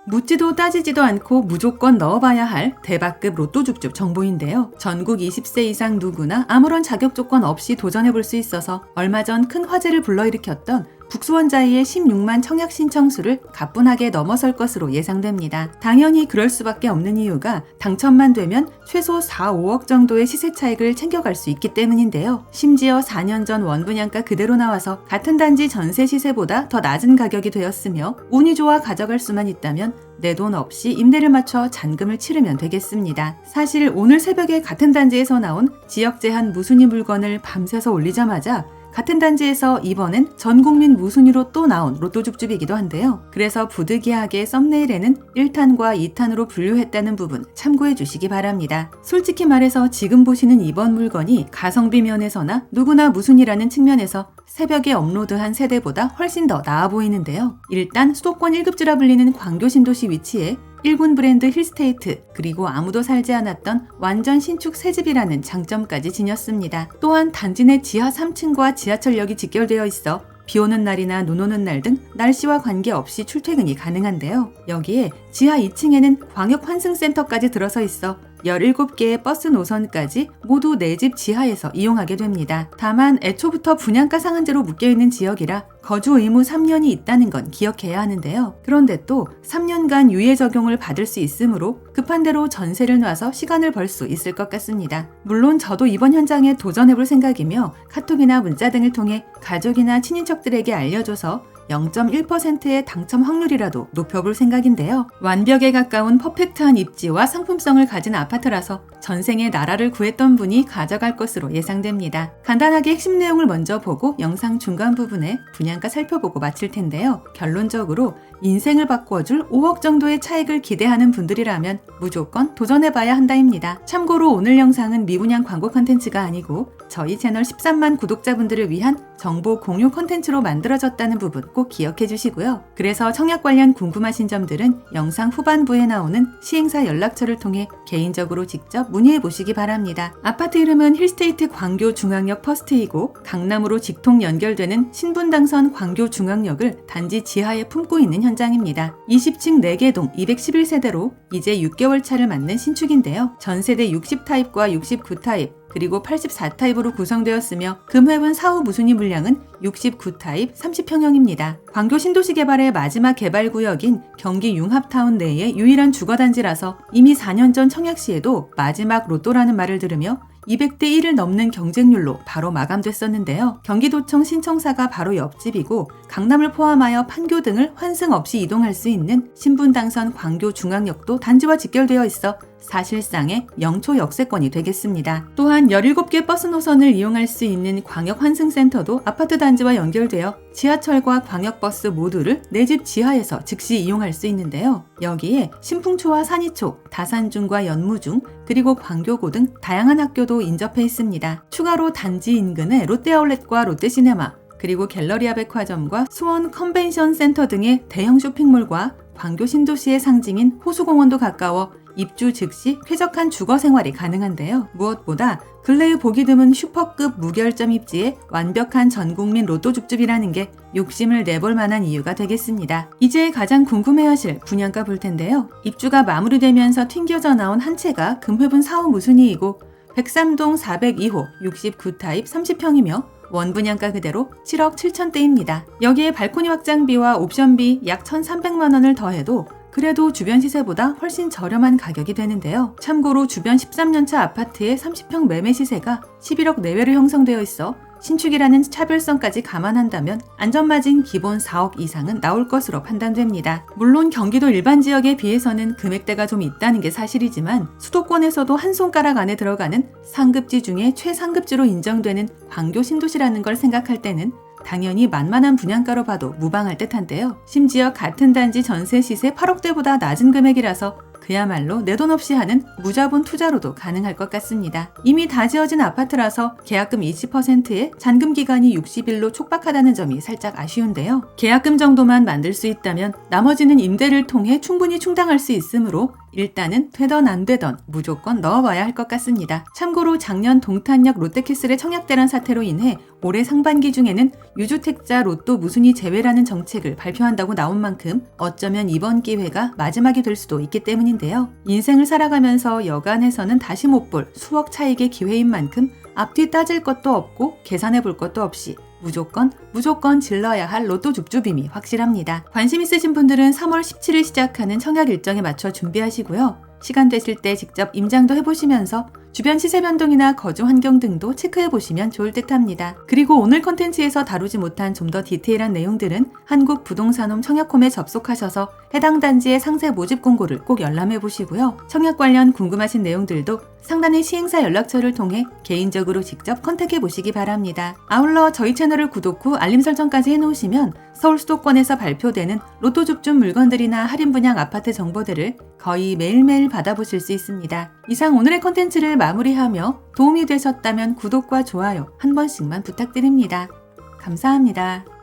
묻지도 따지지도 않고 무조건 넣어봐야 할 대박급 로또 줍줍 정보인데요. 전국 20세 이상 누구나 아무런 자격 조건 없이 도전해볼 수 있어서 얼마 전 큰 화제를 불러일으켰던 북수원자이의 16만 청약 신청수를 가뿐하게 넘어설 것으로 예상됩니다. 당연히 그럴 수밖에 없는 이유가 당첨만 되면 최소 4, 5억 정도의 시세 차익을 챙겨갈 수 있기 때문인데요. 심지어 4년 전 원분양가 그대로 나와서 같은 단지 전세 시세보다 더 낮은 가격이 되었으며 운이 좋아 가져갈 수만 있다면 내 돈 없이 임대를 맞춰 잔금을 치르면 되겠습니다. 사실 오늘 새벽에 같은 단지에서 나온 지역 제한 무순위 물건을 밤새서 올리자마자 같은 단지에서 이번엔 전국민 무순위로 또 나온 로또 줍줍이기도 한데요. 그래서 부득이하게 썸네일에는 1탄과 2탄으로 분류했다는 부분 참고해 주시기 바랍니다. 솔직히 말해서 지금 보시는 이번 물건이 가성비 면에서나 누구나 무순위라는 측면에서 새벽에 업로드한 세대보다 훨씬 더 나아 보이는데요. 일단 수도권 1급지라 불리는 광교 신도시 위치에 1군 브랜드 힐스테이트 그리고 아무도 살지 않았던 완전 신축 새집이라는 장점까지 지녔습니다. 또한 단지 내 지하 3층과 지하철역이 직결되어 있어 비 오는 날이나 눈 오는 날 등 날씨와 관계없이 출퇴근이 가능한데요. 여기에 지하 2층에는 광역환승센터까지 들어서 있어 17개의 버스 노선까지 모두 내 집 지하에서 이용하게 됩니다. 다만 애초부터 분양가 상한제로 묶여있는 지역이라 거주 의무 3년이 있다는 건 기억해야 하는데요. 그런데 또 3년간 유예 적용을 받을 수 있으므로 급한 대로 전세를 놔서 시간을 벌 수 있을 것 같습니다. 물론 저도 이번 현장에 도전해볼 생각이며 카톡이나 문자 등을 통해 가족이나 친인척들에게 알려줘서 0.1%의 당첨 확률이라도 높여볼 생각인데요. 완벽에 가까운 퍼펙트한 입지와 상품성을 가진 아파트라서 전생에 나라를 구했던 분이 가져갈 것으로 예상됩니다. 간단하게 핵심 내용을 먼저 보고 영상 중간 부분에 분양가 살펴보고 마칠 텐데요. 결론적으로 인생을 바꿔줄 5억 정도의 차익을 기대하는 분들이라면 무조건 도전해봐야 한다입니다. 참고로 오늘 영상은 미분양 광고 컨텐츠가 아니고 저희 채널 13만 구독자분들을 위한 정보 공유 컨텐츠로 만들어졌다는 부분 꼭 기억해 주시고요. 그래서 청약 관련 궁금하신 점들은 영상 후반부에 나오는 시행사 연락처를 통해 개인적으로 직접 문의해 보시기 바랍니다. 아파트 이름은 힐스테이트 광교 중앙역 퍼스트이고 강남으로 직통 연결되는 신분당선 광교 중앙역을 단지 지하에 품고 있는 현장입니다. 20층 4개 동 211세대로 이제 6개월 차를 맞는 신축인데요. 전세대 60타입과 69타입 그리고 84타입으로 구성되었으며 금회분 사후 무순위 물량은 69타입 30평형입니다. 광교 신도시 개발의 마지막 개발구역인 경기 융합타운 내의 유일한 주거단지라서 이미 4년 전 청약 시에도 마지막 로또라는 말을 들으며 200대 1을 넘는 경쟁률로 바로 마감됐었는데요. 경기도청 신청사가 바로 옆집이고 강남을 포함하여 판교 등을 환승 없이 이동할 수 있는 신분당선 광교 중앙역도 단지와 직결되어 있어 사실상의 영초 역세권이 되겠습니다. 또한 17개 버스 노선을 이용할 수 있는 광역환승센터도 아파트 단지와 연결되어 지하철과 광역버스 모두를 내 집 지하에서 즉시 이용할 수 있는데요. 여기에 신풍초와 산이초, 다산중과 연무중, 그리고 광교고 등 다양한 학교도 인접해 있습니다. 추가로 단지 인근에 롯데아울렛과 롯데시네마, 그리고 갤러리아 백화점과 수원 컨벤션 센터 등의 대형 쇼핑몰과 광교 신도시의 상징인 호수공원도 가까워 입주 즉시 쾌적한 주거 생활이 가능한데요. 무엇보다 근래에 보기 드문 슈퍼급 무결점 입지에 완벽한 전국민 로또 줍줍이라는 게 욕심을 내볼 만한 이유가 되겠습니다. 이제 가장 궁금해하실 분양가 볼 텐데요. 입주가 마무리되면서 튕겨져 나온 한 채가 금회분 사후 무순위이고 103동 402호 69타입 30평이며 원분양가 그대로 7억 7천대입니다. 여기에 발코니 확장비와 옵션비 약 1,300만 원을 더해도 그래도 주변 시세보다 훨씬 저렴한 가격이 되는데요. 참고로 주변 13년차 아파트의 30평 매매 시세가 11억 내외로 형성되어 있어 신축이라는 차별성까지 감안한다면 안전마진 기본 4억 이상은 나올 것으로 판단됩니다. 물론 경기도 일반 지역에 비해서는 금액대가 좀 있다는 게 사실이지만 수도권에서도 한 손가락 안에 들어가는 상급지 중에 최상급지로 인정되는 광교 신도시라는 걸 생각할 때는 당연히 만만한 분양가로 봐도 무방할 듯한데요. 심지어 같은 단지 전세 시세 8억대보다 낮은 금액이라서 그야말로 내 돈 없이 하는 무자본 투자로도 가능할 것 같습니다. 이미 다 지어진 아파트라서 계약금 20%에 잔금 기간이 60일로 촉박하다는 점이 살짝 아쉬운데요. 계약금 정도만 만들 수 있다면 나머지는 임대를 통해 충분히 충당할 수 있으므로 일단은 되던 안 되던 무조건 넣어봐야 할 것 같습니다. 참고로 작년 동탄역 롯데캐슬의 청약대란 사태로 인해 올해 상반기 중에는 유주택자 로또 무순위 제외라는 정책을 발표한다고 나온 만큼 어쩌면 이번 기회가 마지막이 될 수도 있기 때문인데요. 인생을 살아가면서 여간해서는 다시 못 볼 수억 차익의 기회인 만큼 앞뒤 따질 것도 없고 계산해 볼 것도 없이 무조건 질러야 할 로또 줍줍임이 확실합니다. 관심 있으신 분들은 3월 17일 시작하는 청약 일정에 맞춰 준비하시고요. 시간 되실 때 직접 임장도 해보시면서 주변 시세 변동이나 거주 환경 등도 체크해보시면 좋을 듯합니다. 그리고 오늘 컨텐츠에서 다루지 못한 좀 더 디테일한 내용들은 한국부동산홈 청약홈에 접속하셔서 해당 단지의 상세 모집 공고를 꼭 열람해보시고요. 청약 관련 궁금하신 내용들도 상단의 시행사 연락처를 통해 개인적으로 직접 컨택해보시기 바랍니다. 아울러 저희 채널을 구독 후 알림 설정까지 해놓으시면 서울 수도권에서 발표되는 로또 줍줍 물건들이나 할인 분양 아파트 정보들을 거의 매일매일 받아보실 수 있습니다. 이상 오늘의 컨텐츠를 마무리하며 도움이 되셨다면 구독과 좋아요 한 번씩만 부탁드립니다. 감사합니다.